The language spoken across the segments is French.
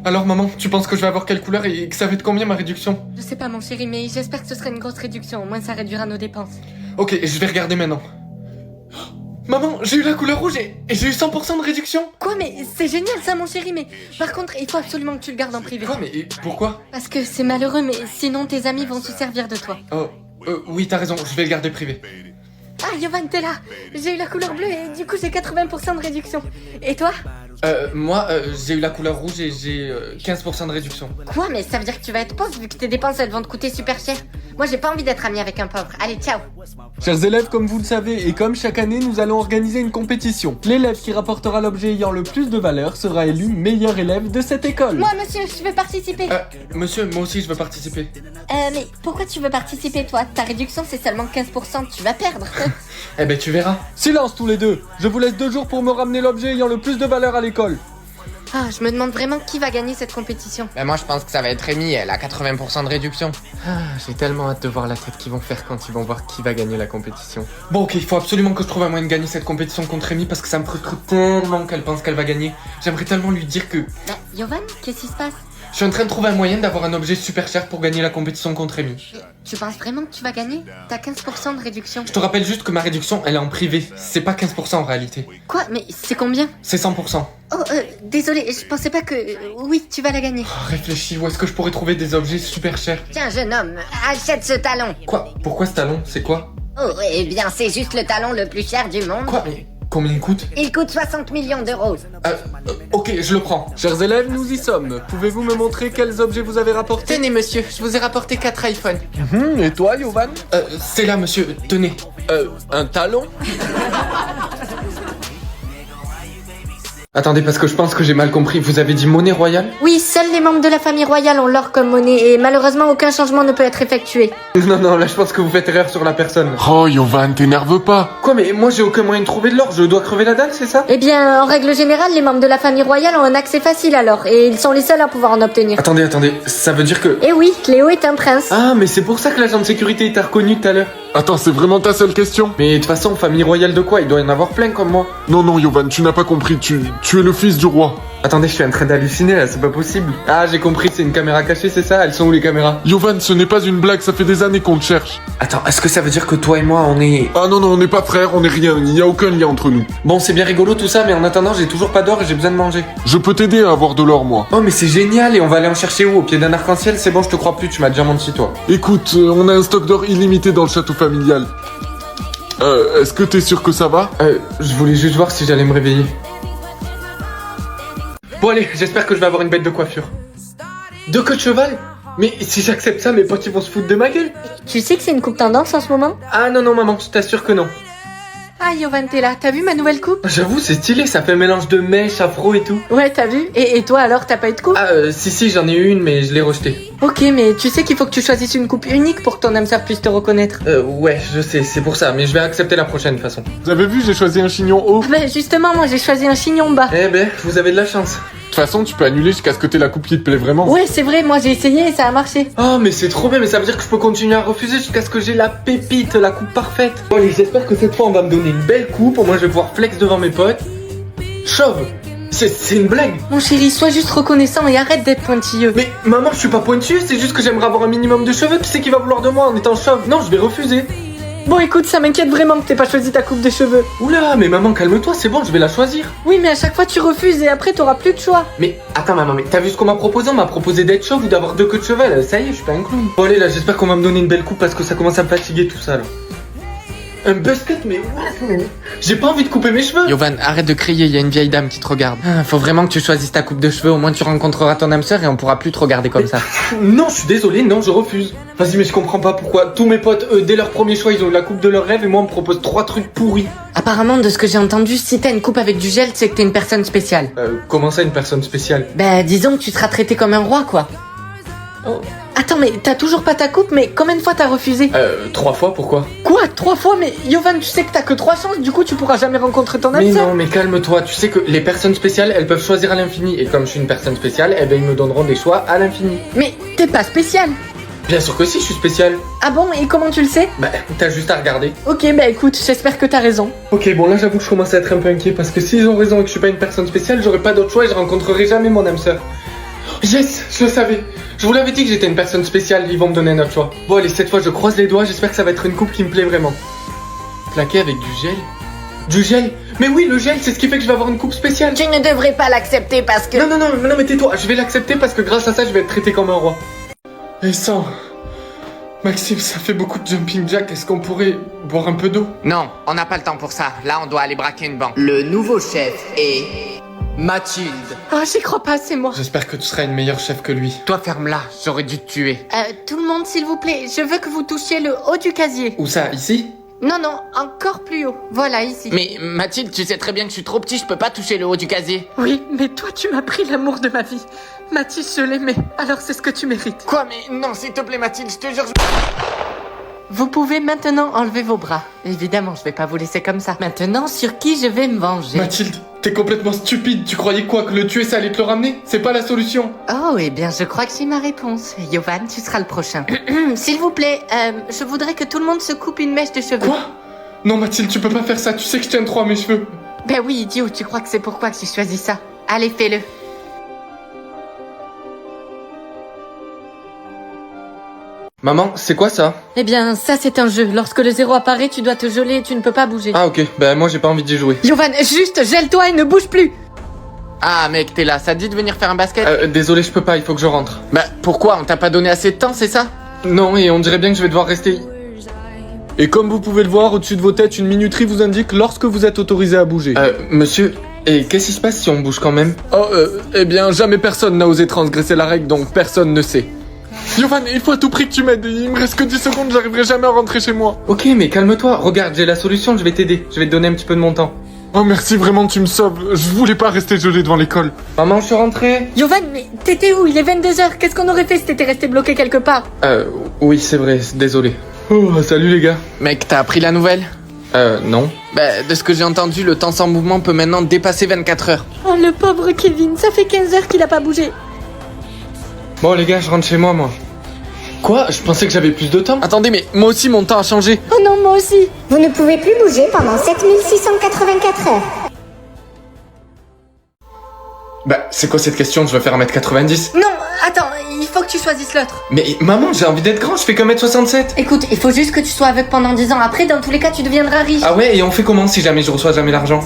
Alors maman, tu penses que je vais avoir quelle couleur et que ça va être combien ma réduction? Je sais pas mon chéri, mais j'espère que ce sera une grosse réduction, au moins ça réduira nos dépenses. Ok, je vais regarder maintenant. Maman, j'ai eu la couleur rouge et j'ai eu 100% de réduction. Quoi, mais c'est génial ça mon chéri, mais par contre il faut absolument que tu le gardes en privé. Quoi, mais pourquoi? Parce que c'est malheureux, mais sinon tes amis vont se servir de toi. Oh, oui, t'as raison, je vais le garder privé. Ah Yovan, t'es là. J'ai eu la couleur bleue et du coup j'ai 80% de réduction. Et toi? Moi, j'ai eu la couleur rouge et j'ai 15% de réduction. Quoi, mais ça veut dire que tu vas être pauvre vu que tes dépenses elles vont te coûter super cher. Moi j'ai pas envie d'être ami avec un pauvre. Allez, ciao. Chers élèves, comme vous le savez, et comme chaque année, nous allons organiser une compétition. L'élève qui rapportera l'objet ayant le plus de valeur sera élu meilleur élève de cette école. Moi monsieur, je veux participer. Monsieur, moi aussi je veux participer. Mais pourquoi tu veux participer toi? Ta réduction c'est seulement 15%, tu vas perdre. Eh ben tu verras. Silence tous les deux. Je vous laisse 2 jours pour me ramener l'objet ayant le plus de valeur à l'école. Ah, je me demande vraiment qui va gagner cette compétition. Ben moi je pense que ça va être Rémi, elle a 80% de réduction. J'ai tellement hâte de voir la tête qu'ils vont faire quand ils vont voir qui va gagner la compétition. Bon ok, il faut absolument que je trouve un moyen de gagner cette compétition contre Rémi parce que ça me frustre tellement qu'elle pense qu'elle va gagner. J'aimerais tellement lui dire que... Bah, Yovan, qu'est-ce qui se passe? Je suis en train de trouver un moyen d'avoir un objet super cher pour gagner la compétition contre Rémi. Tu penses vraiment que tu vas gagner? T'as 15% de réduction. Je te rappelle juste que ma réduction, elle est en privé. C'est pas 15% en réalité. Quoi? Mais c'est combien? C'est 100%. Oh, désolé, je pensais pas que... Oui, tu vas la gagner. Oh, réfléchis, où est-ce que je pourrais trouver des objets super chers? Tiens, jeune homme, achète ce talon. Quoi? Pourquoi ce talon? C'est quoi? Oh, eh bien, c'est juste le talon le plus cher du monde. Quoi? Mais combien il coûte? Il coûte 60 millions d'euros. Ok, je le prends. Chers élèves, nous y sommes. Pouvez-vous me montrer quels objets vous avez rapportés? Tenez monsieur, je vous ai rapporté 4 iPhones. Et toi, Yovan? C'est là, monsieur. Tenez. Un talon? Attendez, parce que je pense que j'ai mal compris. Vous avez dit monnaie royale? Oui, seuls les membres de la famille royale ont l'or comme monnaie et malheureusement aucun changement ne peut être effectué. Non, là je pense que vous faites erreur sur la personne. Oh, Yovan, t'énerve pas. Quoi, mais moi j'ai aucun moyen de trouver de l'or, je dois crever la dalle, c'est ça? Eh bien, en règle générale, les membres de la famille royale ont un accès facile à l'or et ils sont les seuls à pouvoir en obtenir. Attendez, ça veut dire que... Eh oui, Cléo est un prince. Ah, mais c'est pour ça que l'agent de sécurité t'a reconnu tout à l'heure. Attends, c'est vraiment ta seule question? Mais de toute façon, famille royale de quoi? Il doit y en avoir plein comme moi. Non, Yovan, tu n'as pas compris, tu es le fils du roi. Attendez, je suis en train d'halluciner là, c'est pas possible. Ah, j'ai compris, c'est une caméra cachée, c'est ça? Elles sont où les caméras? Yovan, ce n'est pas une blague, ça fait des années qu'on te cherche. Attends, est-ce que ça veut dire que toi et moi, on est... Ah non, on n'est pas frères, on n'est rien, il n'y a aucun lien entre nous. Bon, c'est bien rigolo tout ça, mais en attendant, j'ai toujours pas d'or et j'ai besoin de manger. Je peux t'aider à avoir de l'or, moi. Oh, mais c'est génial, et on va aller en chercher où? Au pied d'un arc-en-ciel? C'est bon, je te crois plus, tu m'as déjà menti, toi. Écoute, on a un stock d'or illimité dans le château familial. Est-ce que t'es sûr que ça va? Je voulais juste voir si j'allais me réveiller. Bon allez, j'espère que je vais avoir une bête de coiffure. 2 queues de cheval? Mais si j'accepte ça, mes potes ils vont se foutre de ma gueule. Tu sais que c'est une coupe tendance en ce moment? Ah non maman, je t'assure que non. Ah Yovan, t'es là, t'as vu ma nouvelle coupe? J'avoue, c'est stylé, ça fait un mélange de mèche, afro et tout. Ouais, t'as vu? Et toi alors, t'as pas eu de coupe? Ah si, j'en ai eu une, mais je l'ai rejetée. Ok, mais tu sais qu'il faut que tu choisisses une coupe unique pour que ton âme sœur puisse te reconnaître. Ouais, je sais, c'est pour ça, mais je vais accepter la prochaine de toute façon. Vous avez vu, j'ai choisi un chignon haut. Mais justement, moi j'ai choisi un chignon bas. Eh ben, vous avez de la chance. De toute façon, tu peux annuler jusqu'à ce que t'aies la coupe qui te plaît vraiment. Ouais, c'est vrai, moi j'ai essayé et ça a marché. Oh, mais c'est trop bien, mais ça veut dire que je peux continuer à refuser jusqu'à ce que j'ai la pépite, la coupe parfaite. Bon, allez, j'espère que cette fois on va me donner une belle coupe, au moins je vais pouvoir flex devant mes potes. Chauve! C'est une blague! Mon chéri, sois juste reconnaissant et arrête d'être pointilleux. Mais maman, je suis pas pointu, c'est juste que j'aimerais avoir un minimum de cheveux. Qui c'est qui va vouloir de moi en étant chauve? Non, je vais refuser. Bon, écoute, ça m'inquiète vraiment que t'aies pas choisi ta coupe de cheveux. Oula, mais maman, calme-toi, c'est bon, je vais la choisir. Oui, mais à chaque fois tu refuses et après t'auras plus de choix. Mais attends, maman, mais t'as vu ce qu'on m'a proposé? On m'a proposé d'être chauve ou d'avoir 2 queues de cheval. Ça y est, je suis pas un clown. Bon, allez, là, j'espère qu'on va me donner une belle coupe parce que ça commence à me fatiguer tout ça là. Un buzzcut, mais what? J'ai pas envie de couper mes cheveux. Yovan, arrête de crier, il y a une vieille dame qui te regarde. Faut vraiment que tu choisisses ta coupe de cheveux, au moins tu rencontreras ton âme sœur et on pourra plus te regarder comme ça. Non, je suis désolé, non, je refuse. Vas-y, mais je comprends pas pourquoi tous mes potes, dès leur premier choix, ils ont eu la coupe de leur rêve et moi, on me propose 3 trucs pourris. Apparemment, de ce que j'ai entendu, si t'as une coupe avec du gel, c'est que t'es une personne spéciale. Comment ça, une personne spéciale? Bah, disons que tu seras traité comme un roi, quoi. Oh. Attends, mais t'as toujours pas ta coupe, mais combien de fois t'as refusé? 3 fois, pourquoi? Quoi? 3 fois? Mais Yovan, tu sais que t'as que 3 chances, du coup tu pourras jamais rencontrer ton âme Mais sœur. non, mais calme-toi, tu sais que les personnes spéciales, elles peuvent choisir à l'infini. Et comme je suis une personne spéciale, eh ben ils me donneront des choix à l'infini. Mais t'es pas spécial. Bien sûr que si, je suis spécial. Ah bon? Et comment tu le sais? Bah, t'as juste à regarder. Ok, bah écoute, j'espère que t'as raison. Ok, bon là j'avoue que je commence à être un peu inquiet parce que s'ils ont raison et que je suis pas une personne spéciale, j'aurai pas d'autre choix et je rencontrerai jamais mon âme sœur. Yes, je le savais. Je vous l'avais dit que j'étais une personne spéciale, ils vont me donner un autre choix. Bon allez, cette fois je croise les doigts, j'espère que ça va être une coupe qui me plaît vraiment. Plaqué avec du gel. Du gel? Mais oui, le gel, c'est ce qui fait que je vais avoir une coupe spéciale. Tu ne devrais pas l'accepter parce que... Non, mais tais-toi, je vais l'accepter parce que grâce à ça, je vais être traité comme un roi. Et sans... Maxime, ça fait beaucoup de jumping jack, est-ce qu'on pourrait boire un peu d'eau? Non, on n'a pas le temps pour ça. Là, on doit aller braquer une banque. Le nouveau chef est Mathilde. Oh, j'y crois pas, c'est moi. J'espère que tu seras une meilleure chef que lui. Toi, ferme-la. J'aurais dû te tuer. Tout le monde, s'il vous plaît, je veux que vous touchiez le haut du casier. Où ça, ici? Non, encore plus haut. Voilà, ici. Mais Mathilde, tu sais très bien que je suis trop petit, je peux pas toucher le haut du casier. Oui, mais toi, tu m'as pris l'amour de ma vie. Mathis, je l'aimais, alors c'est ce que tu mérites. Quoi? Mais non, s'il te plaît, Mathilde, je te jure. Vous pouvez maintenant enlever vos bras. Évidemment, je vais pas vous laisser comme ça. Maintenant, sur qui je vais me venger? Mathilde, t'es complètement stupide, tu croyais quoi, que le tuer ça allait te le ramener? C'est pas la solution. Oh, eh bien, je crois que j'ai ma réponse. Yovan, tu seras le prochain. S'il vous plaît, je voudrais que tout le monde se coupe une mèche de cheveux. Quoi? Non Mathilde, tu peux pas faire ça, tu sais que je tiens trop à mes cheveux. Ben oui, idiot, tu crois que c'est pourquoi que j'ai choisi ça? Allez, fais-le. Maman, c'est quoi ça? Eh bien, ça c'est un jeu. Lorsque le zéro apparaît, tu dois te geler et tu ne peux pas bouger. Ah ok, bah moi j'ai pas envie d'y jouer. Yovan, juste gèle-toi et ne bouge plus. Ah, mec, t'es là. Ça te dit de venir faire un basket? Désolé, je peux pas, il faut que je rentre. Bah, pourquoi? On t'a pas donné assez de temps, c'est ça? Non, et on dirait bien que je vais devoir rester... Et comme vous pouvez le voir, au-dessus de vos têtes, une minuterie vous indique lorsque vous êtes autorisé à bouger. Monsieur, et qu'est-ce qui se passe si on bouge quand même? Eh bien, jamais personne n'a osé transgresser la règle, donc personne ne sait. Yovan, il faut à tout prix que tu m'aides. Il me reste que 10 secondes, j'arriverai jamais à rentrer chez moi. Ok, mais calme-toi, regarde, j'ai la solution, je vais t'aider. Je vais te donner un petit peu de mon temps. Oh merci, vraiment tu me sauves. Je voulais pas rester gelé devant l'école. Maman, je suis rentré. Yovan, mais t'étais où? Il est 22h. Qu'est-ce qu'on aurait fait si t'étais resté bloqué quelque part? Oui, c'est vrai, désolé. Oh, salut les gars. Mec, t'as appris la nouvelle? Non. Bah, de ce que j'ai entendu, le temps sans mouvement peut maintenant dépasser 24 heures. Oh, le pauvre Kevin, ça fait 15 heures qu'il a pas bougé. Bon les gars, je rentre chez moi, moi. Quoi? Je pensais que j'avais plus de temps. Attendez, mais moi aussi, mon temps a changé. Oh non, moi aussi. Vous ne pouvez plus bouger pendant 7684 heures. Bah, c'est quoi cette question? Je veux faire 1m90. Non, attends, il faut que tu choisisses l'autre. Mais maman, j'ai envie d'être grand, je fais qu'1m67. Écoute, il faut juste que tu sois aveugle pendant 10 ans. Après, dans tous les cas, tu deviendras riche. Ah ouais, et on fait comment si jamais je reçois jamais l'argent?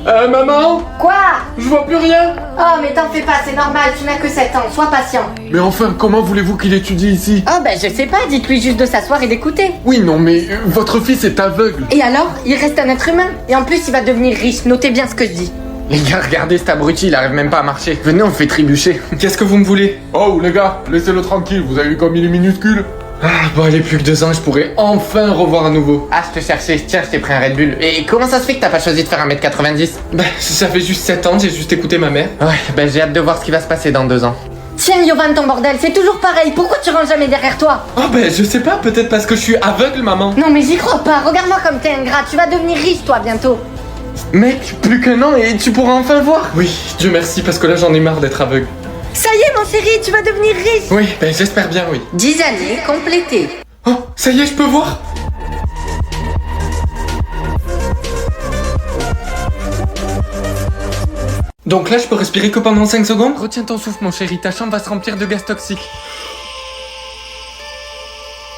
Maman? Quoi? Je vois plus rien. Oh, mais t'en fais pas, c'est normal, tu n'as que 7 ans, sois patient. Mais enfin, comment voulez-vous qu'il étudie ici? Oh, ben je sais pas, dites-lui juste de s'asseoir et d'écouter. Oui, non, mais votre fils est aveugle. Et alors, il reste un être humain. Et en plus, il va devenir riche, notez bien ce que je dis. Les gars, regardez cet abruti, il arrive même pas à marcher. Venez, on le fait trébucher. Qu'est-ce que vous me voulez? Oh les gars, laissez-le tranquille, vous avez vu comme il est minuscule? Ah, bon, allez, plus que 2 ans, je pourrais enfin revoir à nouveau. Ah, je te cherchais. Tiens, je t'ai pris un Red Bull. Et comment ça se fait que t'as pas choisi de faire 1m90? Bah, ça fait juste 7 ans, j'ai juste écouté ma mère. Ouais, bah j'ai hâte de voir ce qui va se passer dans 2 ans. Tiens, Yovan, ton bordel, c'est toujours pareil, pourquoi tu ranges jamais derrière toi? Oh, bah, je sais pas, peut-être parce que je suis aveugle, maman. Non, mais j'y crois pas, regarde-moi comme t'es ingrat, tu vas devenir riche, toi, bientôt. Mec, plus qu'un an et tu pourras enfin voir. Oui, Dieu merci, parce que là, j'en ai marre d'être aveugle. Ça y est, mon chéri, tu vas devenir riche. Oui, bah, j'espère bien, oui. 10 années complétées. Oh, ça y est, je peux voir. Donc là, je peux respirer que pendant 5 secondes? Retiens ton souffle, mon chéri, ta chambre va se remplir de gaz toxiques.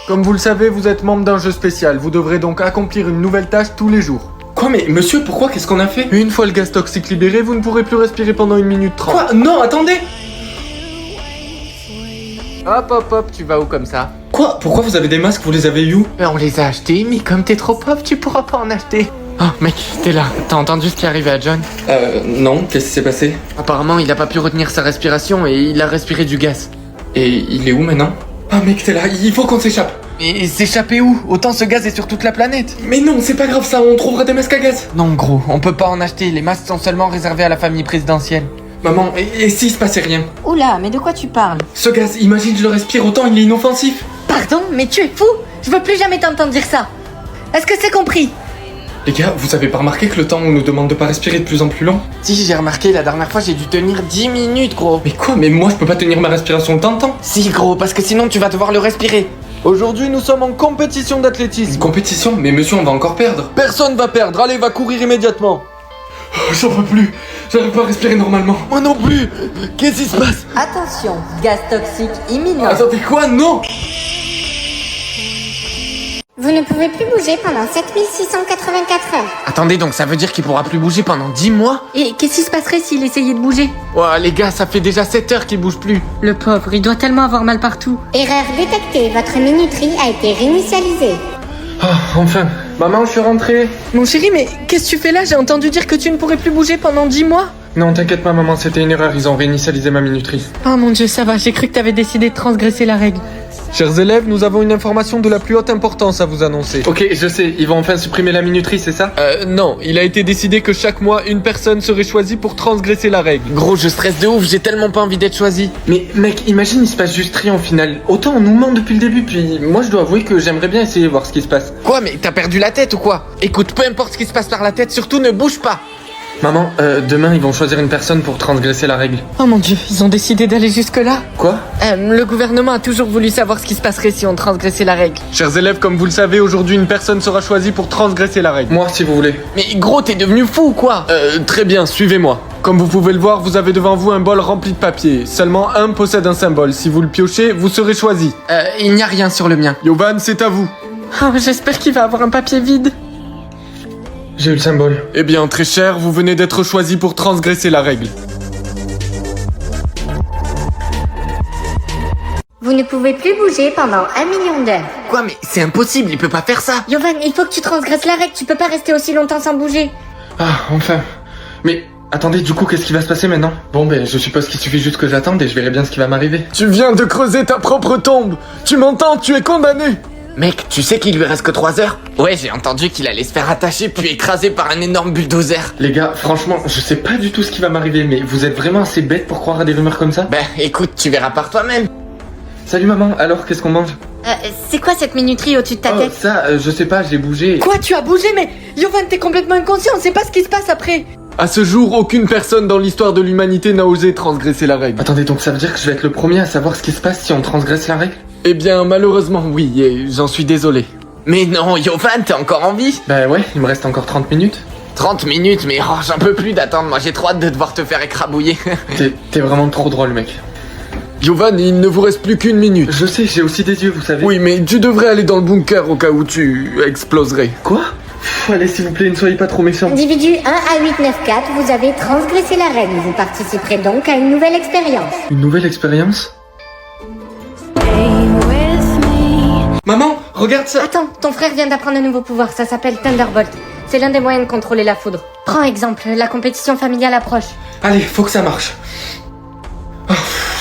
Comme vous le savez, vous êtes membre d'un jeu spécial. Vous devrez donc accomplir une nouvelle tâche tous les jours. Quoi, mais monsieur, pourquoi? Qu'est-ce qu'on a fait? Une fois le gaz toxique libéré, vous ne pourrez plus respirer pendant 1 minute 30. Quoi? Non, attendez. Hop, hop, hop, tu vas où comme ça? Quoi? Pourquoi vous avez des masques? Vous les avez eu où? On les a achetés, mais comme t'es trop pauvre, tu pourras pas en acheter. Oh, mec, t'es là. T'as entendu ce qui est arrivé à John? Non, qu'est-ce qui s'est passé? Apparemment, il a pas pu retenir sa respiration et il a respiré du gaz. Et il est où maintenant? Ah mec, t'es là, il faut qu'on s'échappe. Mais s'échapper où? Autant ce gaz est sur toute la planète. Mais non, c'est pas grave ça, on trouvera des masques à gaz. Non, gros, on peut pas en acheter. Les masques sont seulement réservés à la famille présidentielle. Maman, et s'il se passait rien? Oula, mais de quoi tu parles? Ce gaz, imagine je le respire, autant il est inoffensif. Pardon, mais tu es fou. Je veux plus jamais t'entendre dire ça. Est-ce que c'est compris? Les gars, vous avez pas remarqué que le temps on nous demande de pas respirer de plus en plus long? Si, j'ai remarqué, la dernière fois, j'ai dû tenir 10 minutes, gros. Mais quoi? Mais moi je peux pas tenir ma respiration tant de temps. Si, gros, parce que sinon tu vas devoir le respirer. Aujourd'hui, nous sommes en compétition Une d'athlétisme. compétition? Mais monsieur, on va encore perdre. Personne va perdre, allez, va courir immédiatement. J'en peux plus. J'arrive pas à respirer normalement. Moi non plus. Qu'est-ce qui se passe? Attention, gaz toxique imminent. Attendez, quoi? Non! Vous ne pouvez plus bouger pendant 7684 heures. Attendez, donc ça veut dire qu'il pourra plus bouger pendant 10 mois? Et qu'est-ce qui se passerait s'il essayait de bouger? Ouais, les gars, ça fait déjà 7 heures qu'il bouge plus. Le pauvre, il doit tellement avoir mal partout. Erreur détectée, votre minuterie a été réinitialisée. Ah, enfin. Maman, je suis rentré. Mon chéri, mais qu'est-ce que tu fais là? J'ai entendu dire que tu ne pourrais plus bouger pendant 10 mois. Non, t'inquiète pas, maman, c'était une erreur. Ils ont réinitialisé ma minuterie. Oh mon Dieu, ça va, j'ai cru que t'avais décidé de transgresser la règle. Chers élèves, nous avons une information de la plus haute importance à vous annoncer. Ok, je sais, ils vont enfin supprimer la minuterie, c'est ça? Non, il a été décidé que chaque mois, une personne serait choisie pour transgresser la règle. Gros, je stresse de ouf, j'ai tellement pas envie d'être choisi. Mais mec, imagine, il se passe juste rien au final. Autant on nous ment depuis le début, puis moi je dois avouer que j'aimerais bien essayer de voir ce qui se passe. Quoi, mais t'as perdu la tête ou quoi? Écoute, peu importe ce qui se passe par la tête, surtout ne bouge pas. Maman, demain ils vont choisir une personne pour transgresser la règle. Oh mon Dieu, ils ont décidé d'aller jusque-là. Quoi? Le gouvernement a toujours voulu savoir ce qui se passerait si on transgressait la règle. Chers élèves, comme vous le savez, aujourd'hui, une personne sera choisie pour transgresser la règle. Moi, si vous voulez. Mais gros, t'es devenu fou ou quoi? Très bien, suivez-moi. Comme vous pouvez le voir, vous avez devant vous un bol rempli de papier. Seulement un possède un symbole. Si vous le piochez, vous serez choisi. Il n'y a rien sur le mien. Yovan, c'est à vous. Oh, j'espère qu'il va avoir un papier vide. J'ai eu le symbole. Eh bien, très cher, vous venez d'être choisi pour transgresser la règle. Vous ne pouvez plus bouger pendant 1 million d'heures. Quoi, mais c'est impossible, il peut pas faire ça. Yovan, il faut que tu transgresses la règle, tu peux pas rester aussi longtemps sans bouger. Ah, enfin. Mais attendez, du coup, qu'est-ce qui va se passer maintenant? Bon, ben, je suppose qu'il suffit juste que j'attende et je verrai bien ce qui va m'arriver. Tu viens de creuser ta propre tombe. Tu m'entends? Tu es condamné. Mec, tu sais qu'il lui reste que 3 heures? Ouais, j'ai entendu qu'il allait se faire attacher puis écraser par un énorme bulldozer. Les gars, franchement, je sais pas du tout ce qui va m'arriver, mais vous êtes vraiment assez bêtes pour croire à des rumeurs comme ça? Ben, écoute, tu verras par toi-même. Salut maman, alors qu'est-ce qu'on mange? C'est quoi cette minuterie au-dessus de ta Oh, tête? ça, je sais pas, j'ai bougé. Quoi, tu as bougé? Mais Yovan, t'es complètement inconscient, on sait pas ce qui se passe après. À ce jour, aucune personne dans l'histoire de l'humanité n'a osé transgresser la règle. Attendez, donc ça veut dire que je vais être le premier à savoir ce qui se passe si on transgresse la règle? Eh bien, malheureusement, oui, et j'en suis désolé. Mais non, Yovan, t'es encore en vie? Bah ouais, il me reste encore 30 minutes. 30 minutes, mais oh, j'en peux plus d'attendre, moi j'ai trop hâte de devoir te faire écrabouiller. T'es vraiment trop drôle, mec. Yovan, il ne vous reste plus qu'une minute. Je sais, j'ai aussi des yeux, vous savez. Oui, mais tu devrais aller dans le bunker au cas où tu exploserais. Quoi? Allez, s'il vous plaît, ne soyez pas trop méchants. Individu 1 à 894, vous avez transgressé la règle. Vous participerez donc à une nouvelle expérience. Une nouvelle expérience? Maman, regarde ça! Attends, ton frère vient d'apprendre un nouveau pouvoir, ça s'appelle Thunderbolt. C'est l'un des moyens de contrôler la foudre. Prends exemple, la compétition familiale approche. Allez, faut que ça marche. Oh,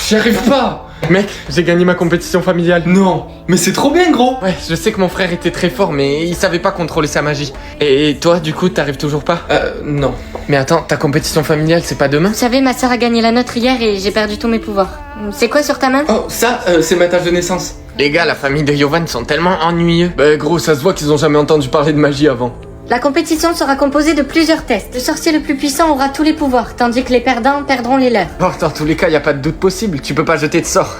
j'y arrive pas! Mec, j'ai gagné ma compétition familiale. Non, mais c'est trop bien, gros! Ouais, je sais que mon frère était très fort, mais il savait pas contrôler sa magie. Et toi, du coup, t'arrives toujours pas? Non. Mais attends, ta compétition familiale, c'est pas demain? Vous savez, ma sœur a gagné la nôtre hier et j'ai perdu tous mes pouvoirs. C'est quoi sur ta main? Oh, ça, c'est ma tâche de naissance. Les gars, la famille de Yovan sont tellement ennuyeux. Bah gros, ça se voit qu'ils ont jamais entendu parler de magie avant. La compétition sera composée de plusieurs tests. Le sorcier le plus puissant aura tous les pouvoirs, tandis que les perdants perdront les leurs. Bon, dans tous les cas, y a pas de doute possible, tu peux pas jeter de sort.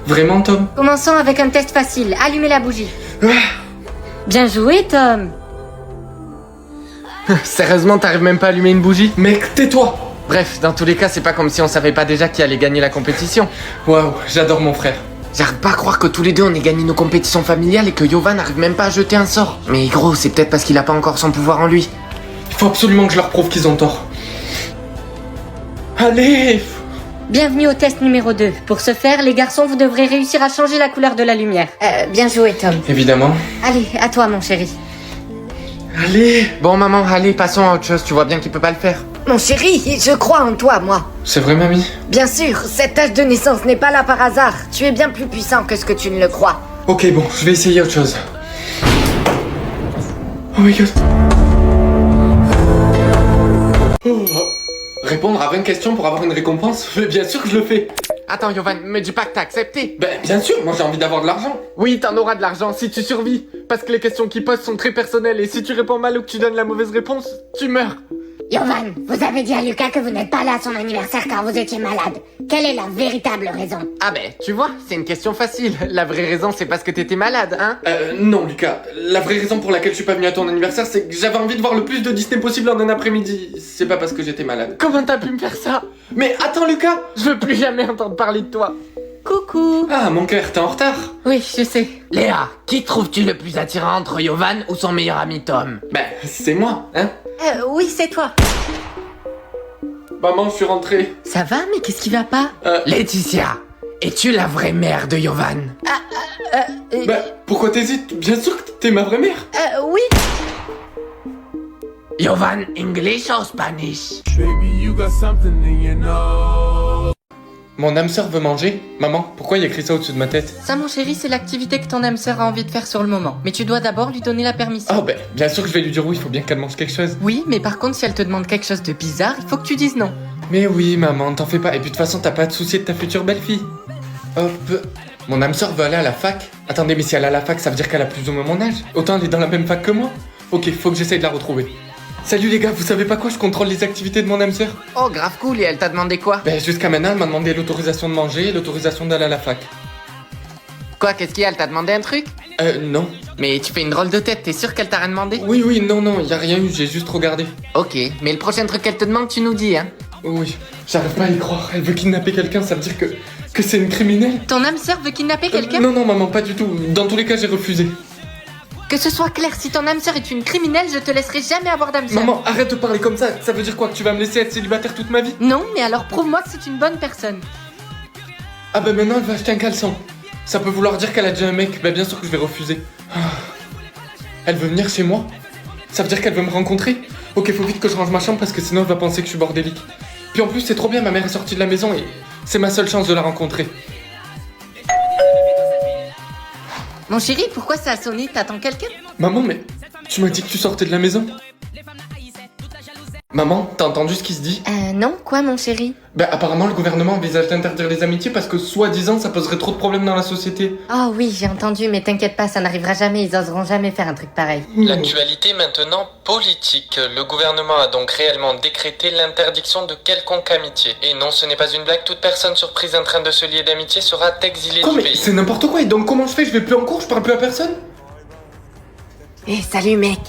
Vraiment, Tom? Commençons avec un test facile. Allumez la bougie. Bien joué, Tom. Sérieusement, t'arrives même pas à allumer une bougie? Mec, tais-toi! Bref, dans tous les cas, c'est pas comme si on savait pas déjà qui allait gagner la compétition. Waouh, j'adore mon frère. J'arrive pas à croire que tous les deux on ait gagné nos compétitions familiales et que Yovan n'arrive même pas à jeter un sort. Mais gros, c'est peut-être parce qu'il a pas encore son pouvoir en lui. Il faut absolument que je leur prouve qu'ils ont tort. Allez! Bienvenue au test numéro 2. Pour ce faire, les garçons, vous devrez réussir à changer la couleur de la lumière. Bien joué, Tom. Évidemment. Allez, à toi, mon chéri. Allez! Bon maman, allez, passons à autre chose, tu vois bien qu'il peut pas le faire. Mon chéri, je crois en toi, moi. C'est vrai, mamie? Bien sûr, cette tâche de naissance n'est pas là par hasard. Tu es bien plus puissant que ce que tu ne le crois. Ok, bon, je vais essayer autre chose. Oh my god. Oh. Répondre à 20 questions pour avoir une récompense? Mais bien sûr que je le fais. Attends Yovan, me dis pas que t'as accepté. Ben, bien sûr, moi j'ai envie d'avoir de l'argent. Oui, t'en auras de l'argent si tu survis. Parce que les questions qu'ils posent sont très personnelles et si tu réponds mal ou que tu donnes la mauvaise réponse, tu meurs. Yovan, vous avez dit à Lucas que vous n'êtes pas là à son anniversaire car vous étiez malade. Quelle est la véritable raison? Ah ben, tu vois, c'est une question facile. La vraie raison, c'est parce que t'étais malade, hein? Non, Lucas. La vraie raison pour laquelle je suis pas venu à ton anniversaire, c'est que j'avais envie de voir le plus de Disney possible en un après-midi. C'est pas parce que j'étais malade. Comment t'as pu me faire ça? Mais attends, Lucas! Je veux plus jamais entendre parler de toi. Coucou. Ah, mon cœur, t'es en retard? Oui, je sais. Léa, qui trouves-tu le plus attirant entre Yovan ou son meilleur ami Tom? Ben, c'est moi, hein? Oui, c'est toi. Maman, je suis rentré. Ça va, mais qu'est-ce qui va pas? Laetitia, es-tu la vraie mère de Yovan? Bah, pourquoi t'hésites? Bien sûr que t'es ma vraie mère. Oui. Yovan, English or Spanish? Mon âme sœur veut manger. Maman, pourquoi il y a écrit ça au-dessus de ma tête? Ça, mon chéri, c'est l'activité que ton âme sœur a envie de faire sur le moment. Mais tu dois d'abord lui donner la permission. Oh, ben, bien sûr que je vais lui dire oui, il faut bien qu'elle mange quelque chose. Oui, mais par contre, si elle te demande quelque chose de bizarre, il faut que tu dises non. Mais oui, maman, t'en fais pas. Et puis de toute façon, t'as pas à te soucier de ta future belle-fille. Hop. Mon âme sœur veut aller à la fac. Attendez, mais si elle a la fac, ça veut dire qu'elle a plus ou moins mon âge. Autant elle est dans la même fac que moi. Ok, faut que j'essaye de la retrouver. Salut les gars, vous savez pas quoi? Je contrôle les activités de mon âme sœur. Oh, grave cool, et elle t'a demandé quoi? Ben, jusqu'à maintenant, elle m'a demandé l'autorisation de manger et l'autorisation d'aller à la fac. Quoi, qu'est-ce qu'il y a? Elle t'a demandé un truc? Non. Mais tu fais une drôle de tête, t'es sûr qu'elle t'a rien demandé? Oui, non, y a rien eu, j'ai juste regardé. Ok, mais le prochain truc qu'elle te demande, tu nous dis, hein? Oui, j'arrive pas à y croire. Elle veut kidnapper quelqu'un, ça veut dire que c'est une criminelle? Ton âme sœur veut kidnapper quelqu'un? Non, maman, pas du tout. Dans tous les cas, j'ai refusé. Que ce soit clair, si ton âme sœur est une criminelle, je te laisserai jamais avoir d'âme sœur. Maman, arrête de parler comme ça. Ça veut dire quoi? Que tu vas me laisser être célibataire toute ma vie? Non, mais alors prouve-moi que c'est une bonne personne. Ah bah maintenant, elle va acheter un caleçon. Ça peut vouloir dire qu'elle a déjà un mec. Bah bien sûr que je vais refuser. Ah. Elle veut venir chez moi? Ça veut dire qu'elle veut me rencontrer? Ok, faut vite que je range ma chambre parce que sinon elle va penser que je suis bordélique. Puis en plus, c'est trop bien, ma mère est sortie de la maison et c'est ma seule chance de la rencontrer. Mon chéri, pourquoi ça a sonné? T'attends quelqu'un? Maman, mais tu m'as dit que tu sortais de la maison? Maman, t'as entendu ce qui se dit? Non, quoi, mon chéri? Bah apparemment le gouvernement envisage d'interdire les amitiés parce que soi-disant ça poserait trop de problèmes dans la société. Oh oui, j'ai entendu, mais t'inquiète pas, ça n'arrivera jamais, ils oseront jamais faire un truc pareil. L'actualité maintenant politique. Le gouvernement a donc réellement décrété l'interdiction de quelconque amitié. Et non, ce n'est pas une blague, toute personne surprise en train de se lier d'amitié sera exilée Quoi, du mais pays. c'est n'importe quoi, et donc comment je fais? Je vais plus en cours, je parle plus à personne? Salut mec.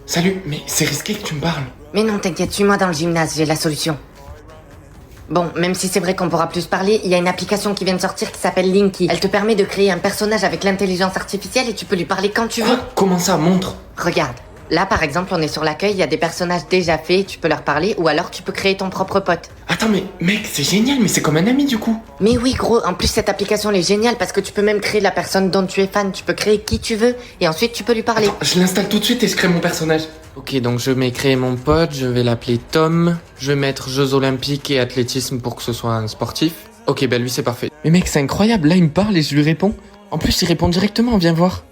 Salut, mais c'est risqué que tu me parles. Mais non, t'inquiète, suis-moi dans le gymnase, j'ai la solution. Bon, même si c'est vrai qu'on pourra plus parler, il y a une application qui vient de sortir qui s'appelle Linky. Elle te permet de créer un personnage avec l'intelligence artificielle et tu peux lui parler quand tu veux. Ah, comment ça, montre? Regarde, là par exemple on est sur l'accueil, il y a des personnages déjà faits, tu peux leur parler ou alors tu peux créer ton propre pote. Attends, mais mec, c'est génial, mais c'est comme un ami du coup. Mais oui gros, en plus cette application elle est géniale parce que tu peux même créer la personne dont tu es fan, tu peux créer qui tu veux et ensuite tu peux lui parler. Attends, je l'installe tout de suite et je crée mon personnage. Ok, donc je vais créer mon pote, je vais l'appeler Tom, je vais mettre Jeux Olympiques et athlétisme pour que ce soit un sportif. Ok, bah lui c'est parfait. Mais mec, c'est incroyable, là il me parle et je lui réponds. En plus, il répond directement, viens voir.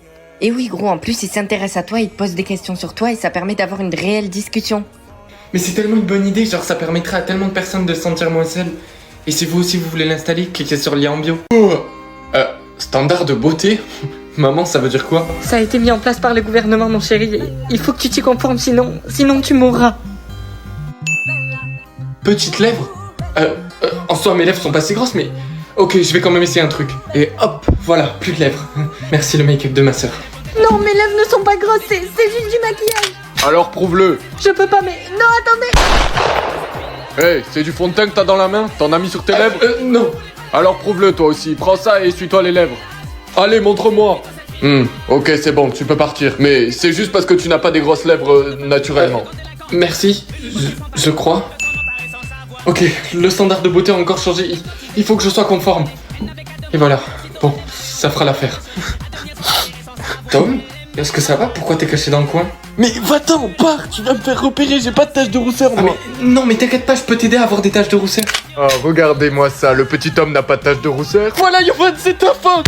Et oui gros, en plus il s'intéresse à toi, il te pose des questions sur toi et ça permet d'avoir une réelle discussion. Mais c'est tellement une bonne idée, genre ça permettrait à tellement de personnes de se sentir moins seules. Et si vous aussi vous voulez l'installer, cliquez sur le lien en bio. Standard de beauté? Maman, ça veut dire quoi? Ça a été mis en place par le gouvernement, mon chéri. Il faut que tu t'y conformes, sinon tu mourras. Petites lèvres? En soi mes lèvres sont pas si grosses, mais... Ok, je vais quand même essayer un truc. Et hop, voilà, plus de lèvres. Merci le make-up de ma sœur. Non, mes lèvres ne sont pas grosses, c'est juste du maquillage. Alors prouve-le. Je peux pas, mais... Non, attendez. Hey, c'est du fond de teint que t'as dans la main? T'en as mis sur tes lèvres? Non. Alors prouve-le toi aussi. Prends ça et essuie-toi les lèvres. Allez, montre-moi. Ok, c'est bon, tu peux partir. Mais c'est juste parce que tu n'as pas des grosses lèvres naturellement. Merci, je crois. Ok, le standard de beauté a encore changé. Il faut que je sois conforme. Et voilà. Bon, ça fera l'affaire. Tom, est-ce que ça va? Pourquoi t'es caché dans le coin? Mais va-t'en, pars, tu vas me faire repérer, j'ai pas de tache de rousseur moi. Non, mais t'inquiète pas, je peux t'aider à avoir des taches de rousseur. Ah, regardez-moi ça, le petit homme n'a pas de tache de rousseur. Voilà Yovan, c'est ta faute.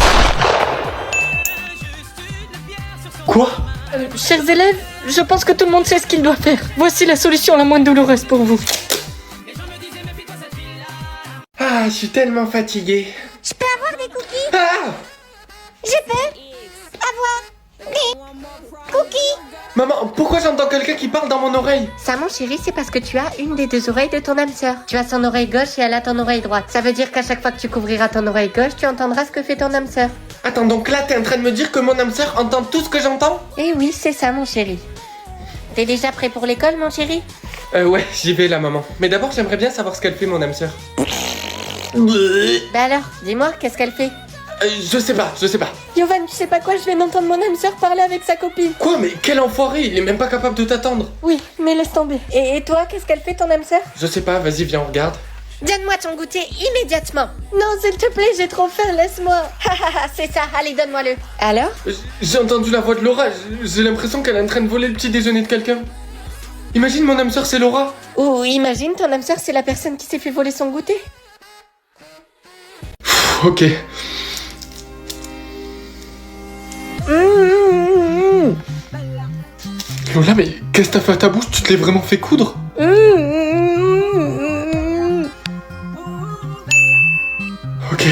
Quoi? Chers élèves, je pense que tout le monde sait ce qu'il doit faire. Voici la solution la moins douloureuse pour vous. Ah, je suis tellement fatigué. Je peux avoir des cookies? Ah! Je peux avoir des cookies? Maman, pourquoi j'entends quelqu'un qui parle dans mon oreille? Ça, mon chéri, c'est parce que tu as une des deux oreilles de ton âme sœur. Tu as son oreille gauche et elle a ton oreille droite. Ça veut dire qu'à chaque fois que tu couvriras ton oreille gauche, tu entendras ce que fait ton âme sœur. Attends, donc là, t'es en train de me dire que mon âme sœur entend tout ce que j'entends? Eh oui, c'est ça, mon chéri. T'es déjà prêt pour l'école, mon chéri? Ouais, j'y vais là, maman. Mais d'abord, j'aimerais bien savoir ce qu'elle fait, mon âme sœur. Bah alors, dis-moi, qu'est-ce qu'elle fait? Je sais pas. Yovan, tu sais pas quoi, je viens d'entendre mon âme sœur parler avec sa copine. Quoi, mais quel enfoiré, il est même pas capable de t'attendre. Oui, mais laisse tomber. Et toi, qu'est-ce qu'elle fait, ton âme sœur? Je sais pas, vas-y, viens, on regarde. Donne-moi ton goûter immédiatement. Non, s'il te plaît, j'ai trop faim, laisse-moi. C'est ça, allez, donne-moi-le. Alors? J'ai entendu la voix de Laura, j'ai l'impression qu'elle est en train de voler le petit déjeuner de quelqu'un. Imagine mon âme sœur, c'est Laura. Ou imagine, ton âme sœur, c'est la personne qui s'est fait voler son goûter. Ok. Lola, mais qu'est-ce que t'as fait à ta bouche? Tu te l'es vraiment fait coudre? Ok,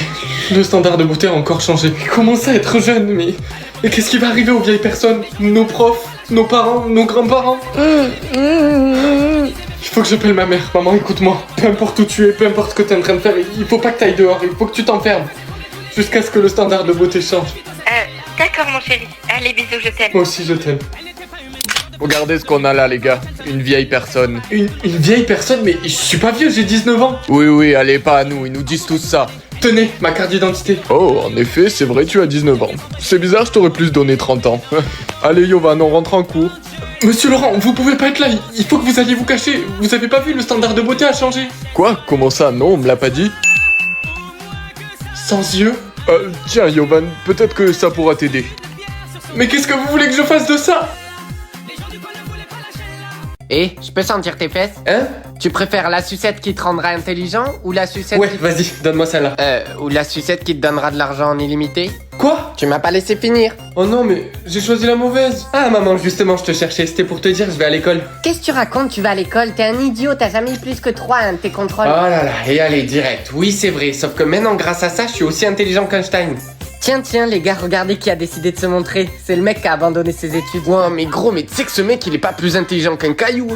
le standard de beauté a encore changé. Comment ça être jeune, mais qu'est-ce qui va arriver aux vieilles personnes? Nos profs, nos parents, nos grands-parents? Il faut que j'appelle ma mère. Maman, écoute-moi. Peu importe où tu es, peu importe ce que t'es en train de faire, il faut pas que t'ailles dehors, il faut que tu t'enfermes. Jusqu'à ce que le standard de beauté change. D'accord, mon chéri. Allez, bisous, je t'aime. Moi aussi, je t'aime. Regardez ce qu'on a là, les gars. Une vieille personne. Une vieille personne, mais je suis pas vieux, j'ai 19 ans. Oui, allez, pas à nous, ils nous disent tous ça. Tenez, ma carte d'identité. Oh, en effet, c'est vrai, tu as 19 ans. C'est bizarre, je t'aurais plus donné 30 ans. Allez, Yovan, on rentre en cours. Monsieur Laurent, vous pouvez pas être là, il faut que vous alliez vous cacher. Vous avez pas vu, le standard de beauté a changé. Quoi? Comment ça? Non, on me l'a pas dit. Sans yeux? Tiens, Yovan, peut-être que ça pourra t'aider. Mais qu'est-ce que vous voulez que je fasse de ça? Et je peux sentir tes fesses? Hein? Tu préfères la sucette qui te rendra intelligent ou la sucette Ouais, vas-y, donne-moi celle-là. ou la sucette qui te donnera de l'argent en illimité? Quoi? Tu m'as pas laissé finir. Oh non, mais j'ai choisi la mauvaise. Ah maman, justement, je te cherchais, c'était pour te dire, je vais à l'école. Qu'est-ce que tu racontes? Tu vas à l'école, t'es un idiot, t'as jamais eu plus que 3 à un de tes contrôles. Oh là là, et allez, direct. Oui, c'est vrai, sauf que maintenant, grâce à ça, je suis aussi intelligent qu'Einstein. Tiens, les gars, regardez qui a décidé de se montrer. C'est le mec qui a abandonné ses études. Ouais, mais gros, mais tu sais que ce mec, il est pas plus intelligent qu'un caillou.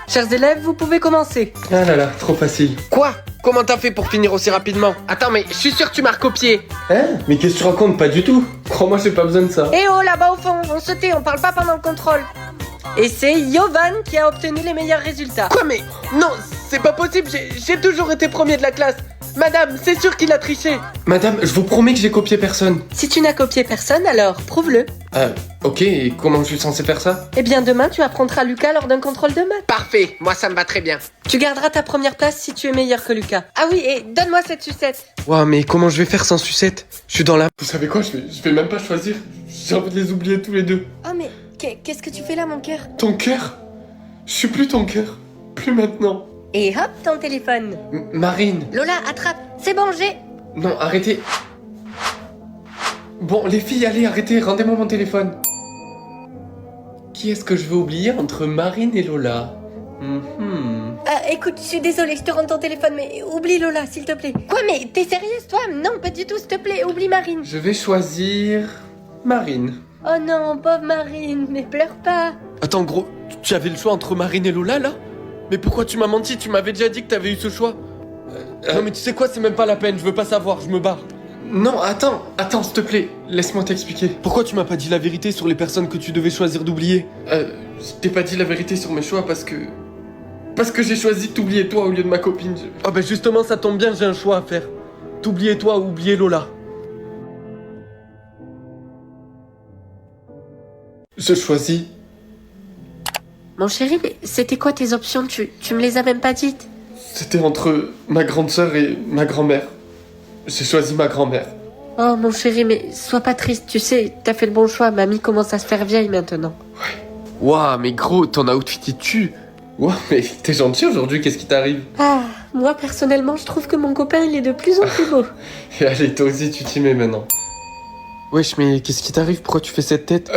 Chers élèves, vous pouvez commencer. Ah là là, trop facile. Quoi? Comment t'as fait pour finir aussi rapidement? Attends, mais je suis sûr que tu m'as recopié. Hein? Mais qu'est-ce que tu racontes? Pas du tout. Crois-moi, j'ai pas besoin de ça. Eh oh, là-bas au fond, on se tait, on parle pas pendant le contrôle. Et c'est Yovan qui a obtenu les meilleurs résultats. Quoi, mais non, c'est pas possible, j'ai toujours été premier de la classe. Madame, c'est sûr qu'il a triché. Madame, je vous promets que j'ai copié personne. Si tu n'as copié personne, alors prouve-le. Ok, et comment je suis censé faire ça? Eh bien, demain, tu apprendras Lucas lors d'un contrôle de maths. Parfait, moi ça me va très bien. Tu garderas ta première place si tu es meilleur que Lucas. Ah oui, et donne-moi cette sucette. Ouah, mais comment je vais faire sans sucette? Je suis dans la... Vous savez quoi, je vais même pas choisir. J'ai envie de les oublier tous les deux. Oh mais, qu'est-ce que tu fais là, mon cœur? Ton cœur? Je suis plus ton cœur. Plus maintenant. Et hop, ton téléphone. Marine. Lola, attrape. C'est bon, j'ai... Non, arrêtez. Bon, les filles, allez, arrêtez, rendez-moi mon téléphone. Qui est-ce que je veux oublier entre Marine et Lola? Écoute, je suis désolée, je te rends ton téléphone, mais oublie Lola, s'il te plaît. Quoi, mais t'es sérieuse, toi? Non, pas du tout, s'il te plaît, oublie Marine. Je vais choisir... Marine. Oh non, pauvre Marine, mais pleure pas. Attends, gros, tu avais le choix entre Marine et Lola, là? Mais pourquoi tu m'as menti? Tu m'avais déjà dit que t'avais eu ce choix. Non mais tu sais quoi, c'est même pas la peine, je veux pas savoir, je me barre. Non, attends, s'il te plaît, laisse-moi t'expliquer. Pourquoi tu m'as pas dit la vérité sur les personnes que tu devais choisir d'oublier? Je t'ai pas dit la vérité sur mes choix parce que j'ai choisi de t'oublier toi au lieu de ma copine. Ah bah justement, ça tombe bien, j'ai un choix à faire. T'oublier toi ou oublier Lola. Je choisis... Mon chéri, mais c'était quoi tes options? Tu me les as même pas dites. C'était entre ma grande sœur et ma grand-mère. J'ai choisi ma grand-mère. Oh mon chéri, mais sois pas triste, tu sais, t'as fait le bon choix, mamie commence à se faire vieille maintenant. Ouah, mais gros, ton outfit il tue. Ouah, mais t'es gentil aujourd'hui, qu'est-ce qui t'arrive? Ah, moi personnellement, je trouve que mon copain, il est de plus en plus beau. Et allez, toi aussi, tu t'y mets maintenant. Wesh, mais qu'est-ce qui t'arrive? Pourquoi tu fais cette tête?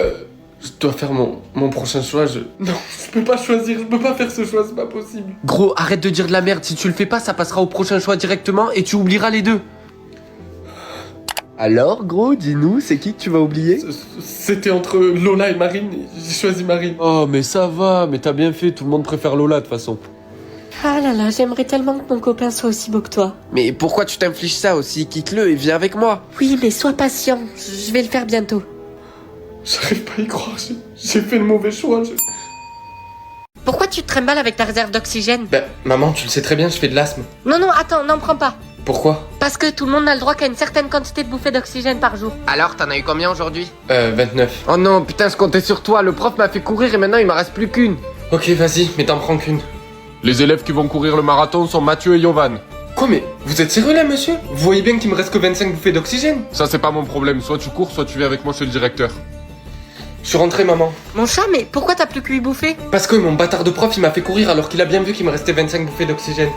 Je dois faire mon prochain choix, Non, je peux pas choisir, je peux pas faire ce choix, c'est pas possible. Gros, arrête de dire de la merde, si tu le fais pas, ça passera au prochain choix directement et tu oublieras les deux. Alors, gros, dis-nous, c'est qui que tu vas oublier? C'était entre Lola et Marine, et j'ai choisi Marine. Oh, mais ça va, mais t'as bien fait, tout le monde préfère Lola de toute façon. Ah là là, j'aimerais tellement que mon copain soit aussi beau que toi. Mais pourquoi tu t'infliges ça aussi? Quitte-le et viens avec moi. Oui, mais sois patient, je vais le faire bientôt. J'arrive pas à y croire, j'ai fait le mauvais choix. Pourquoi tu te trimbales avec ta réserve d'oxygène? Bah, maman, tu le sais très bien, je fais de l'asthme. Non, non, attends, n'en prends pas. Pourquoi? Parce que tout le monde n'a le droit qu'à une certaine quantité de bouffées d'oxygène par jour. Alors, t'en as eu combien aujourd'hui? 29. Oh non, putain, je comptais sur toi. Le prof m'a fait courir et maintenant il m'en reste plus qu'une. Ok, vas-y, mais t'en prends qu'une. Les élèves qui vont courir le marathon sont Mathieu et Yovan. Quoi, mais vous êtes sérieux là, monsieur? Vous voyez bien qu'il me reste que 25 bouffées d'oxygène? Ça, c'est pas mon problème. Soit tu cours, soit tu viens avec moi chez le directeur. Je suis rentré, maman. Mon chat, mais pourquoi t'as plus que 8 bouffées? Parce que mon bâtard de prof, il m'a fait courir alors qu'il a bien vu qu'il me restait 25 bouffées d'oxygène.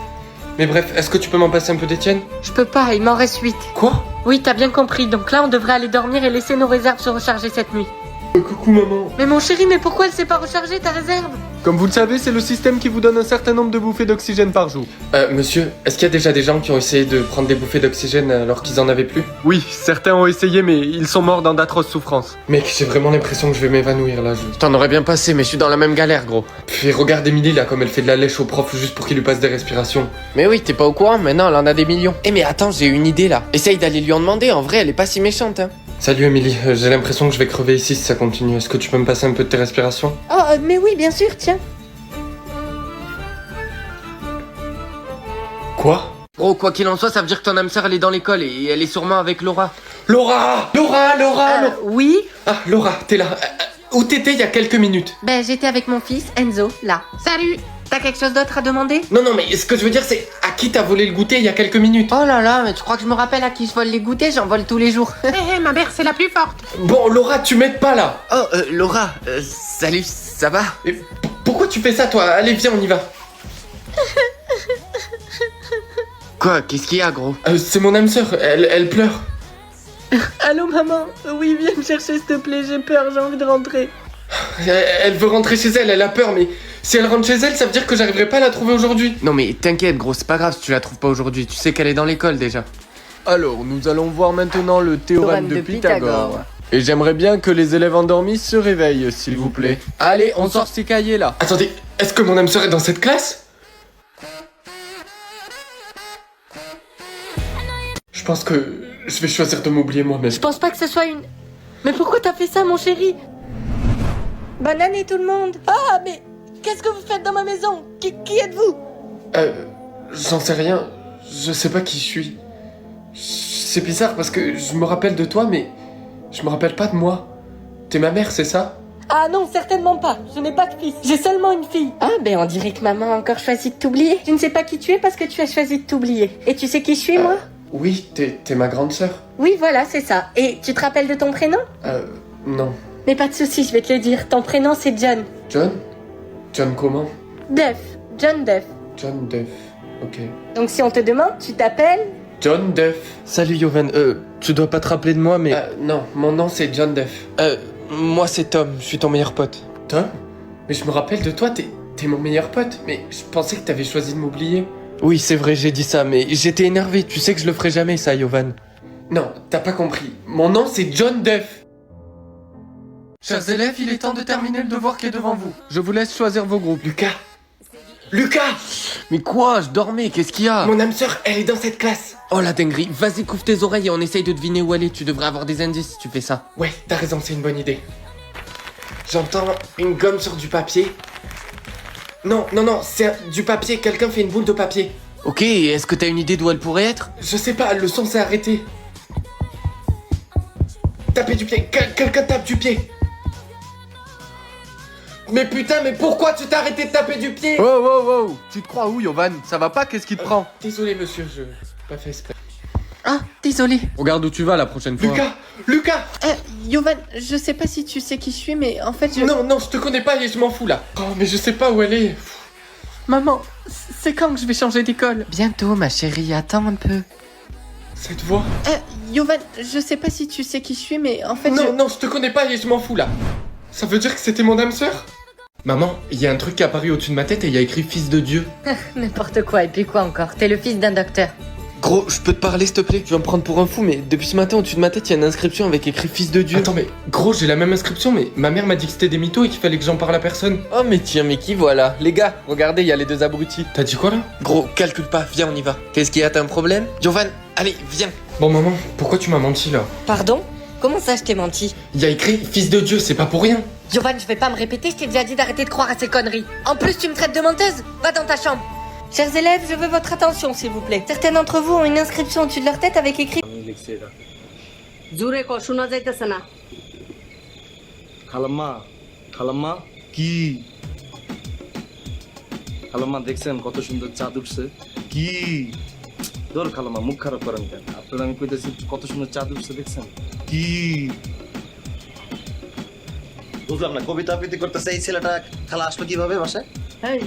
Mais bref, est-ce que tu peux m'en passer un peu d'Étienne? Je peux pas, il m'en reste 8. Quoi? Oui, t'as bien compris, donc là on devrait aller dormir et laisser nos réserves se recharger cette nuit. Coucou, maman. Mais mon chéri, mais pourquoi elle s'est pas rechargée ta réserve? Comme vous le savez, c'est le système qui vous donne un certain nombre de bouffées d'oxygène par jour. Monsieur, est-ce qu'il y a déjà des gens qui ont essayé de prendre des bouffées d'oxygène alors qu'ils en avaient plus? Oui, certains ont essayé, mais ils sont morts dans d'atroces souffrances. Mec, j'ai vraiment l'impression que je vais m'évanouir là. T'en aurais bien passé, mais je suis dans la même galère, gros. Puis regarde Emily là, comme elle fait de la lèche au prof juste pour qu'il lui passe des respirations. Mais oui, t'es pas au courant, maintenant elle en a des millions. Eh mais attends, j'ai une idée là. Essaye d'aller lui en demander, en vrai elle est pas si méchante, hein. Salut Emily, j'ai l'impression que je vais crever ici si ça continue. Est-ce que tu peux me passer un peu de tes respirations? Oh, mais oui, bien sûr, tiens. Quoi? Gros, quoi qu'il en soit, ça veut dire que ton âme sœur elle est dans l'école et elle est sûrement avec Laura. Laura! Laura! Oui? Ah, Laura, t'es là. Où t'étais il y a quelques minutes? Ben, j'étais avec mon fils, Enzo, là. Salut! T'as quelque chose d'autre à demander? Non, mais ce que je veux dire, c'est à qui t'as volé le goûter il y a quelques minutes? Oh là là, mais tu crois que je me rappelle à qui je vole les goûters? J'en vole tous les jours. Ma mère, c'est la plus forte. Bon, Laura, tu m'aides pas là. Oh, Laura, salut, ça va? Et pourquoi tu fais ça, toi? Allez, viens, on y va. Quoi? Qu'est-ce qu'il y a, gros? C'est mon âme sœur, elle pleure. Allô, maman? Oui, viens me chercher, s'il te plaît, j'ai peur, j'ai envie de rentrer. Elle veut rentrer chez elle, elle a peur, mais si elle rentre chez elle, ça veut dire que j'arriverai pas à la trouver aujourd'hui. Non mais t'inquiète, gros, c'est pas grave si tu la trouves pas aujourd'hui. Tu sais qu'elle est dans l'école déjà. Alors, nous allons voir maintenant le théorème de Pythagore. Et j'aimerais bien que les élèves endormis se réveillent, s'il vous plaît. Allez, on sort ces cahiers là. Attendez, est-ce que mon âme sœur est dans cette classe? Je pense que je vais choisir de m'oublier moi-même. Je pense pas que ce soit une... Mais pourquoi t'as fait ça, mon chéri? Bonne année, tout le monde. Ah, mais qu'est-ce que vous faites dans ma maison? Qui êtes-vous? J'en sais rien. Je sais pas qui je suis. C'est bizarre parce que je me rappelle de toi, mais je me rappelle pas de moi. T'es ma mère, c'est ça? Ah non, certainement pas. Je n'ai pas de fils. J'ai seulement une fille. Ah, ben on dirait que maman a encore choisi de t'oublier. Tu ne sais pas qui tu es parce que tu as choisi de t'oublier. Et tu sais qui je suis, moi? Oui, t'es ma grande sœur. Oui, voilà, c'est ça. Et tu te rappelles de ton prénom? Non. Mais pas de soucis, je vais te le dire. Ton prénom, c'est John. John? John comment? Duff. John Duff. John Duff. Ok. Donc si on te demande, tu t'appelles? John Duff. Salut Yovan, tu dois pas te rappeler de moi, mais... Non, mon nom c'est John Duff. Moi c'est Tom, je suis ton meilleur pote. Tom? Mais je me rappelle de toi, t'es mon meilleur pote. Mais je pensais que t'avais choisi de m'oublier. Oui, c'est vrai, j'ai dit ça, mais j'étais énervé, tu sais que je le ferai jamais ça, Yovan. Non, t'as pas compris. Mon nom c'est John Duff. Chers élèves, il est temps de terminer le devoir qui est devant vous. Je vous laisse choisir vos groupes. Lucas! Mais quoi? Je dormais, qu'est-ce qu'il y a? Mon âme sœur, elle est dans cette classe. Oh la dinguerie, vas-y couvre tes oreilles et on essaye de deviner où elle est. Tu devrais avoir des indices si tu fais ça. Ouais, t'as raison, c'est une bonne idée. J'entends une gomme sur du papier. Non, c'est du papier, quelqu'un fait une boule de papier. Ok, est-ce que t'as une idée d'où elle pourrait être? Je sais pas, le son s'est arrêté. Taper du pied, quelqu'un tape du pied. Mais putain, mais pourquoi tu t'es arrêté de taper du pied? Oh, tu te crois où, Yovan? Ça va pas? Qu'est-ce qui te prend? Désolé monsieur, je pas fait exprès. Ah, désolé. Regarde où tu vas la prochaine fois. Lucas! Yovan, je sais pas si tu sais qui je suis, mais en fait je... Non, je te connais pas et je m'en fous là. Oh, mais je sais pas où elle est. Maman, c'est quand que je vais changer d'école? Bientôt ma chérie, attends un peu. Cette voix? Yovan, je sais pas si tu sais qui je suis, mais en fait Non, je te connais pas et je m'en fous là. Ça veut dire que c'était mon âme sœur? Maman, il y a un truc qui est apparu au-dessus de ma tête et il y a écrit fils de Dieu. N'importe quoi, et puis quoi encore? T'es le fils d'un docteur. Gros, je peux te parler s'il te plaît? Tu vas me prendre pour un fou, mais depuis ce matin au-dessus de ma tête, il y a une inscription avec écrit fils de Dieu. Attends, mais gros, j'ai la même inscription, mais ma mère m'a dit que c'était des mythos et qu'il fallait que j'en parle à personne. Oh mais tiens, mais qui voilà? Les gars, regardez, il y a les deux abrutis. T'as dit quoi là? Gros, calcule pas, viens, on y va. Qu'est-ce qu'il y a, t'as un problème? Jovan, allez, viens. Bon, maman, pourquoi tu m'as menti là? Pardon? Comment ça, je t'ai menti? Il y a écrit fils de Dieu, c'est pas pour rien. Giovanni, je vais pas me répéter, je t'ai déjà dit d'arrêter de croire à ces conneries. En plus, tu me traites de menteuse? Va dans ta chambre. Chers élèves, je veux votre attention, s'il vous plaît. Certains d'entre vous ont une inscription au-dessus de leur tête avec écrit... জোরে কর শোনা যাইতেছে না খালাম্মা খালাম্মা কি খালাম্মা দেখছেন কত সুন্দর চাঁদ উঠছে কি ধর খালাম্মা মুখ খারাপ করেন কেন আপনারা আমি কইতেছি কত সুন্দর চাঁদ উঠছে দেখছেন কি বুঝলাম না কবিতা আবৃত্তি করতেছে এই ছেলেটা খালা আসলো কিভাবে বাসায় এই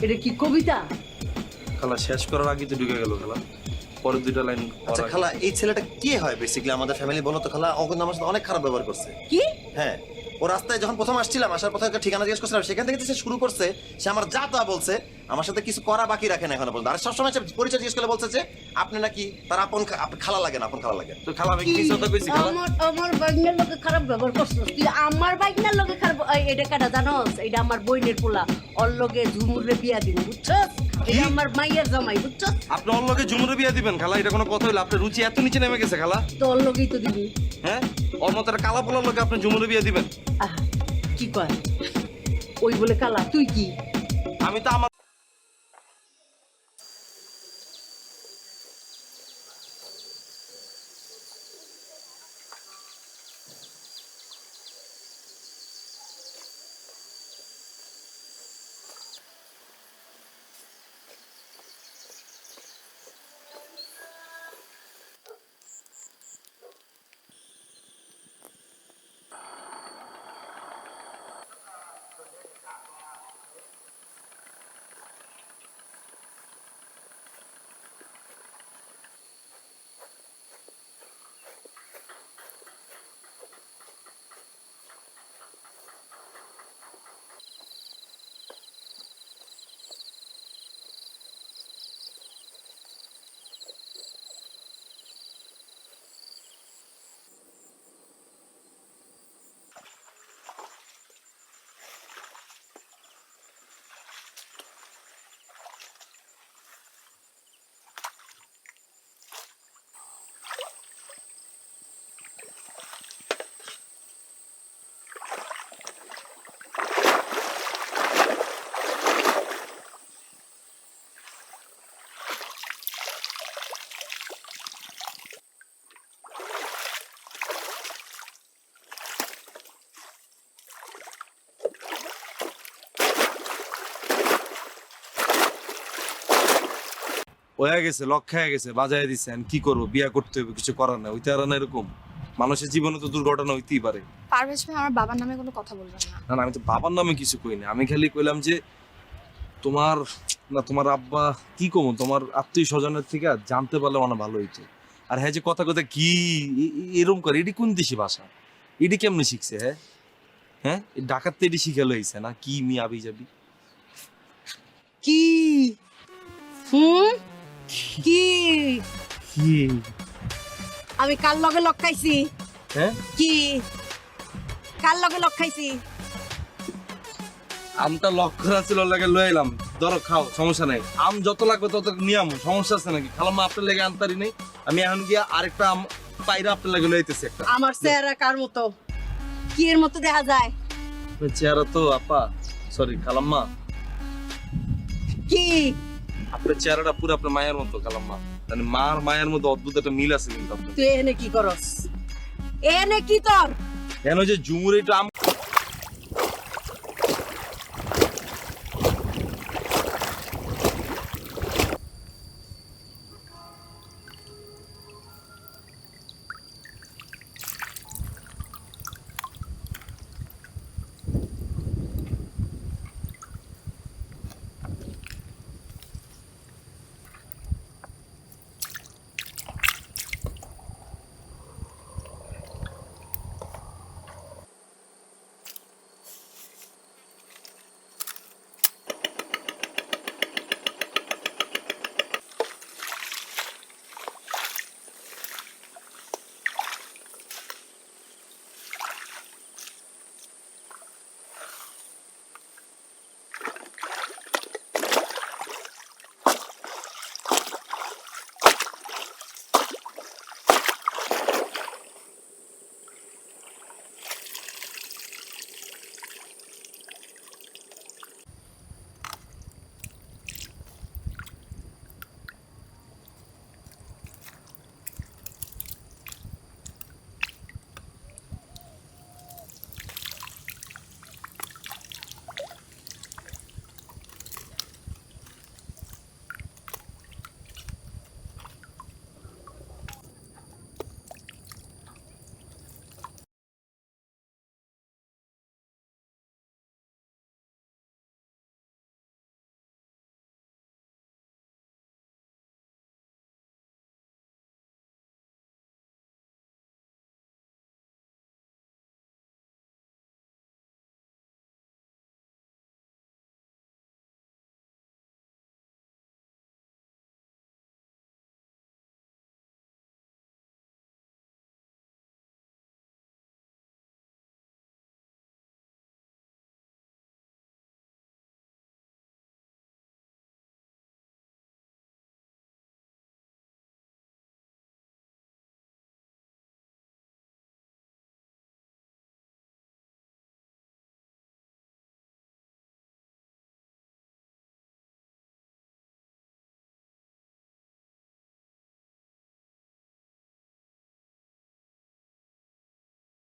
এটা কি কবিতা খালা শেষ করার আগে তো ঢুকে গেল খালা পরে দুইটা লাইন আচ্ছা খালা এই ছেলেটা কে হয় বেসিক্যালি আমাদের ফ্যামিলি বলো তো খালা ও কিন্তু আমার সাথে অনেক খারাপ ব্যবহার করছে কি হ্যাঁ ও রাস্তায় যখন প্রথম আসছিলাম আসার পথে একটা ঠিকানা জিজ্ঞেস করছিলাম সেখান থেকে তো সে শুরু করছে সে আমার যা তা বলছে আমার সাথে কিছু করা বাকি রাখে না এখনো পর্যন্ত আর সবসময় সে পরিচয় জিজ্ঞেস করলে বলছে যে আপনি নাকি তার আপন খালা লাগেন আপন খালা লাগেন তো খালা আমি কি কথা কইছি খালা আমার বাইকনার লগে খারাপ ব্যবহার করছিস তুই আমার বাইকনার লগে খারাপ এটা কাটা জানোস এটা আমার বইনের পোলা ওর লগে ঝুমুরে বিয়া দিন বুঝছস এটা আমার মাইয়ের জামাই বুঝছস আপনি ওর লগে ঝুমুরে বিয়া দিবেন খালা এটা কোনো কথা হইলো আপনার রুচি এত নিচে নেমে গেছে খালা তো ওর লগেই তো দিবি হ্যাঁ ওর মতো একটা কালা পোলার লগে আপনি ঝুমুরে বিয়া দিবেন আহ, কি কয় ওই বলে কালা তুই কি আমি তো আমার হয়ে গেছে লক্ষ্য হয়ে গেছে বাজায় দিচ্ছেন কি করবো বিয়া করতে হবে কিছু করার না হইতে আর না এরকম মানুষের জীবনে তো দুর্ঘটনা হইতেই পারে পারভেজ ভাই আমার বাবার নামে কোনো কথা বলবেন না না না আমি তো বাবার নামে কিছু কই না আমি খালি কইলাম যে তোমার না তোমার আব্বা কি কমো তোমার আত্মীয় স্বজনের থেকে জানতে পারলে মানে ভালো হইতো আর হ্যাঁ যে কথা কথা কি এরকম করে এটি কোন দেশি ভাষা এটি কেমনে শিখছে হ্যাঁ হ্যাঁ ডাকাত তো এটি শিখালো হয়েছে না কি মি আবি যাবি কি কি কি আমি কার লগে লক্কাইছি হ্যাঁ কি কার লগে লক্কাইছি আমটা লক্ষ্য আছে লাগে লয়ে এলাম ধরো খাও সমস্যা নাই আম যত লাগবে তত নিয়ে আমো সমস্যা আছে নাকি খালাম্মা আপনার লেগে আনতারি নেই আমি এখন গিয়া আরেকটা আম পাইরা আপনার লাগে লইতেছি একটা আমার চেহারা কার মতো কি এর মতো দেখা যায় চেহারা তো আপা সরি খালাম্মা কি আপনার চেহারাটা পুরো আপনার মায়ের মতো খালাম্মা মানে মার মায়ের মধ্যে অদ্ভুত একটা মিল আছে কিন্তু আপনার তুই এনে কি করস এনে কি তোর কেন যে ঝুমুর একটু আম